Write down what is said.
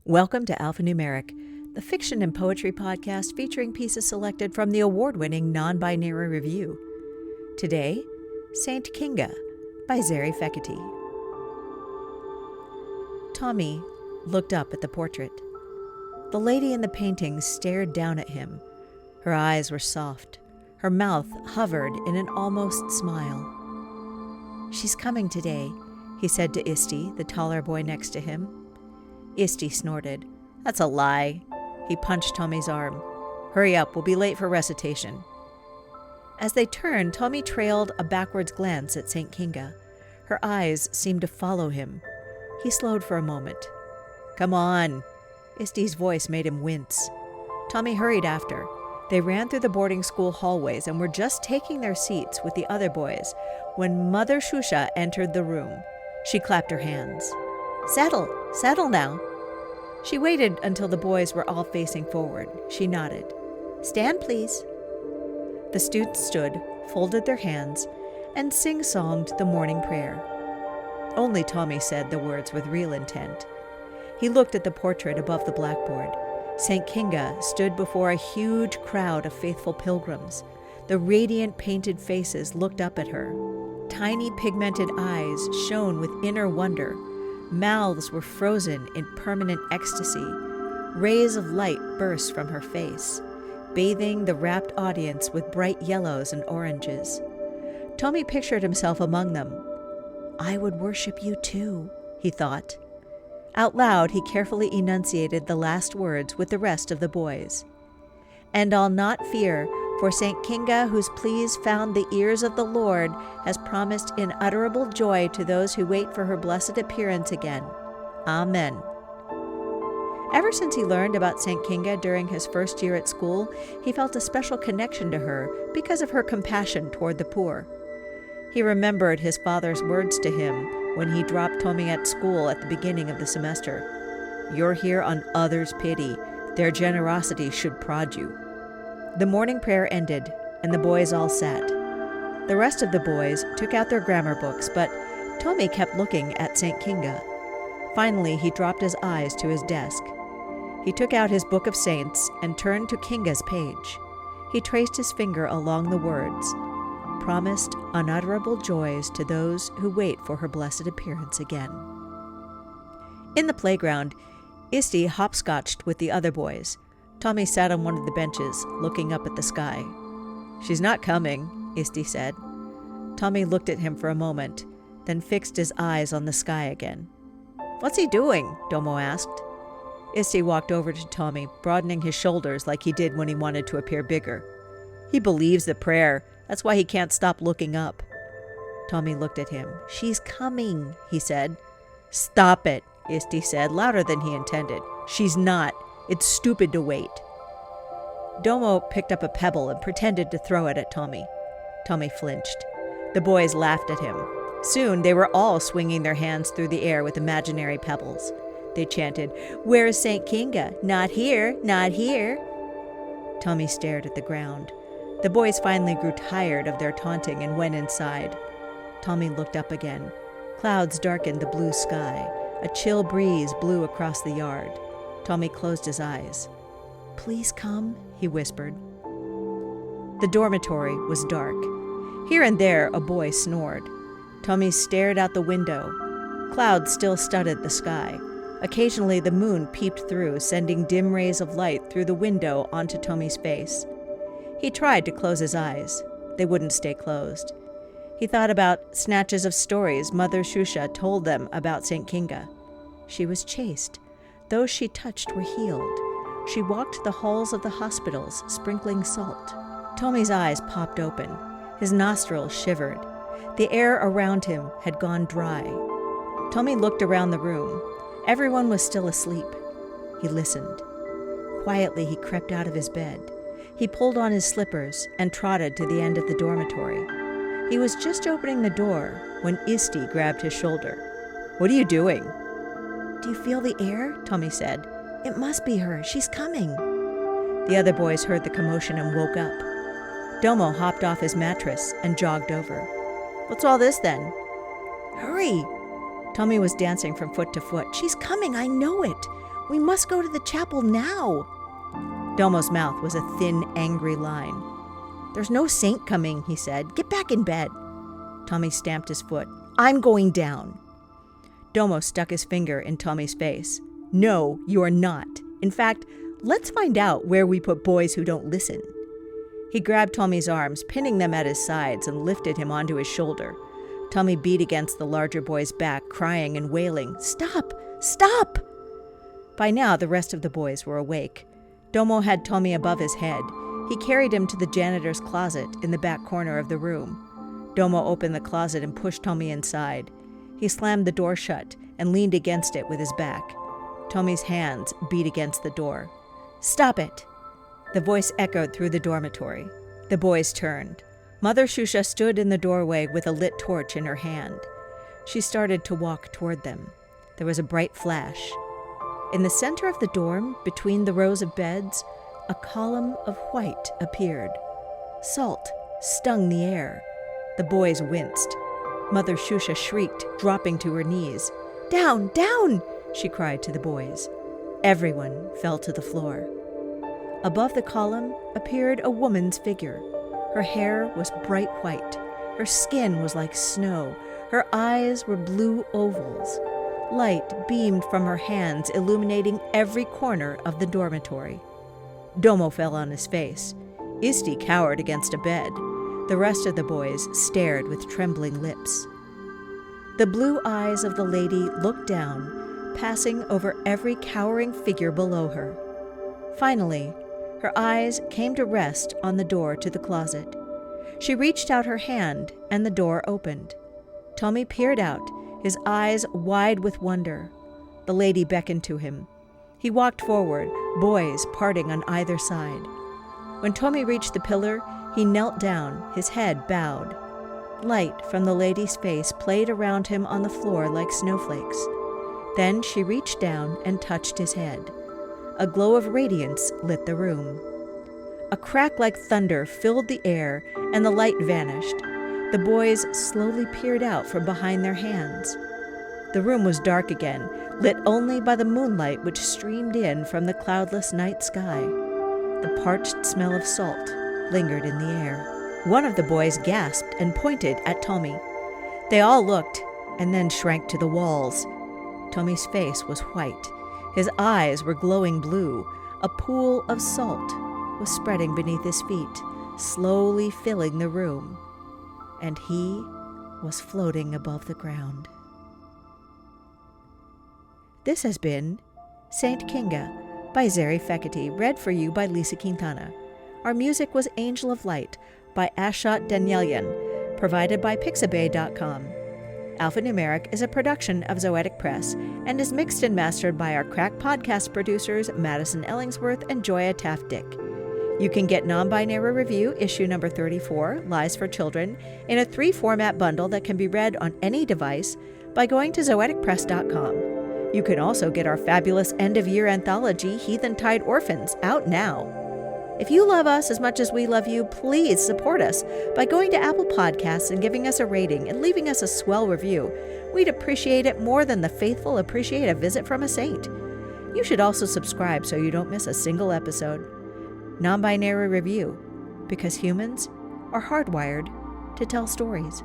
Welcome to Alphanumeric, the fiction and poetry podcast featuring pieces selected from the award-winning NonBinary review. Today, Saint Kinga by Zary Fekete. Tommy looked up at the portrait. The lady in the painting stared down at him. Her eyes were soft. Her mouth hovered in an almost smile. "She's coming today," he said to Isti, the taller boy next to him. Isti snorted. "That's a lie." He punched Tommy's arm. "Hurry up, we'll be late for recitation." As they turned, Tommy trailed a backwards glance at St. Kinga. Her eyes seemed to follow him. He slowed for a moment. "Come on." Isti's voice made him wince. Tommy hurried after. They ran through the boarding school hallways and were just taking their seats with the other boys when Mother Shusha entered the room. She clapped her hands. Settle now." She waited until the boys were all facing forward. She nodded. "Stand, please." The students stood, folded their hands, and sing-songed the morning prayer. Only Tommy said the words with real intent. He looked at the portrait above the blackboard. St. Kinga stood before a huge crowd of faithful pilgrims. The radiant painted faces looked up at her. Tiny pigmented eyes shone with inner wonder. Mouths were frozen in permanent ecstasy. Rays of light burst from her face, bathing the rapt audience with bright yellows and oranges. Tommy pictured himself among them. "I would worship you too," he thought. Out loud, he carefully enunciated the last words with the rest of the boys. "And I'll not fear, for St. Kinga, whose pleas found the ears of the Lord, has promised unutterable joy to those who wait for her blessed appearance again. Amen." Ever since he learned about St. Kinga during his first year at school, he felt a special connection to her because of her compassion toward the poor. He remembered his father's words to him when he dropped Tommy at school at the beginning of the semester. "You're here on others' pity. Their generosity should prod you." The morning prayer ended, and the boys all sat. The rest of the boys took out their grammar books, but Tommy kept looking at St. Kinga. Finally, he dropped his eyes to his desk. He took out his book of saints and turned to Kinga's page. He traced his finger along the words, "Promised unutterable joys to those who wait for her blessed appearance again." In the playground, Isti hopscotched with the other boys. Tommy sat on one of the benches, looking up at the sky. "She's not coming," Isti said. Tommy looked at him for a moment, then fixed his eyes on the sky again. "What's he doing?" Domo asked. Isti walked over to Tommy, broadening his shoulders like he did when he wanted to appear bigger. "He believes the prayer. That's why he can't stop looking up." Tommy looked at him. "She's coming," he said. "Stop it," Isti said, louder than he intended. "She's not. It's stupid to wait." Domo picked up a pebble and pretended to throw it at Tommy. Tommy flinched. The boys laughed at him. Soon they were all swinging their hands through the air with imaginary pebbles. They chanted, "Where's St. Kinga? Not here, not here." Tommy stared at the ground. The boys finally grew tired of their taunting and went inside. Tommy looked up again. Clouds darkened the blue sky. A chill breeze blew across the yard. Tommy closed his eyes. "Please come," he whispered. The dormitory was dark. Here and there, a boy snored. Tommy stared out the window. Clouds still studded the sky. Occasionally, the moon peeped through, sending dim rays of light through the window onto Tommy's face. He tried to close his eyes. They wouldn't stay closed. He thought about snatches of stories Mother Shusha told them about St. Kinga. She was chaste. Those she touched were healed. She walked the halls of the hospitals, sprinkling salt. Tommy's eyes popped open. His nostrils shivered. The air around him had gone dry. Tommy looked around the room. Everyone was still asleep. He listened. Quietly, he crept out of his bed. He pulled on his slippers and trotted to the end of the dormitory. He was just opening the door when Isti grabbed his shoulder. "What are you doing?" "Do you feel the air?" Tommy said. "It must be her. She's coming." The other boys heard the commotion and woke up. Domo hopped off his mattress and jogged over. "What's all this then?" "Hurry!" Tommy was dancing from foot to foot. "She's coming, I know it. We must go to the chapel now." Domo's mouth was a thin, angry line. "There's no saint coming," he said. "Get back in bed." Tommy stamped his foot. "I'm going down." Domo stuck his finger in Tommy's face. "No, you are not. In fact, let's find out where we put boys who don't listen." He grabbed Tommy's arms, pinning them at his sides, and lifted him onto his shoulder. Tommy beat against the larger boy's back, crying and wailing, "Stop! Stop!" By now, the rest of the boys were awake. Domo had Tommy above his head. He carried him to the janitor's closet in the back corner of the room. Domo opened the closet and pushed Tommy inside. He slammed the door shut and leaned against it with his back. Tommy's hands beat against the door. "Stop it!" The voice echoed through the dormitory. The boys turned. Mother Shusha stood in the doorway with a lit torch in her hand. She started to walk toward them. There was a bright flash. In the center of the dorm, between the rows of beds, a column of white appeared. Salt stung the air. The boys winced. Mother Shusha shrieked, dropping to her knees. "Down, down!" she cried to the boys. Everyone fell to the floor. Above the column appeared a woman's figure. Her hair was bright white. Her skin was like snow. Her eyes were blue ovals. Light beamed from her hands, illuminating every corner of the dormitory. Domo fell on his face. Isti cowered against a bed. The rest of the boys stared with trembling lips. The blue eyes of the lady looked down, passing over every cowering figure below her. Finally, her eyes came to rest on the door to the closet. She reached out her hand, and the door opened. Tommy peered out, his eyes wide with wonder. The lady beckoned to him. He walked forward, boys parting on either side. When Tommy reached the pillar, he knelt down, his head bowed. Light from the lady's face played around him on the floor like snowflakes. Then she reached down and touched his head. A glow of radiance lit the room. A crack like thunder filled the air, and the light vanished. The boys slowly peered out from behind their hands. The room was dark again, lit only by the moonlight which streamed in from the cloudless night sky. The parched smell of salt lingered in the air. One of the boys gasped and pointed at Tommy. They all looked and then shrank to the walls. Tommy's face was white. His eyes were glowing blue. A pool of salt was spreading beneath his feet, slowly filling the room. And he was floating above the ground. This has been Saint Kinga by Zary Fekete, read for you by Lisa Quintana. Our music was Angel of Light by Ashot Danielian, provided by Pixabay.com. Alphanumeric is a production of Zoetic Press and is mixed and mastered by our crack podcast producers Madison Ellingsworth and Joya Taft-Dick. You can get NonBinary Review, issue number 34, Lies for Children, in a 3-format bundle that can be read on any device by going to zoeticpress.com. You can also get our fabulous end-of-year anthology, Heathen Tide Orphans, out now. If you love us as much as we love you, please support us by going to Apple Podcasts and giving us a rating and leaving us a swell review. We'd appreciate it more than the faithful appreciate a visit from a saint. You should also subscribe so you don't miss a single episode. NonBinary Review, because humans are hardwired to tell stories.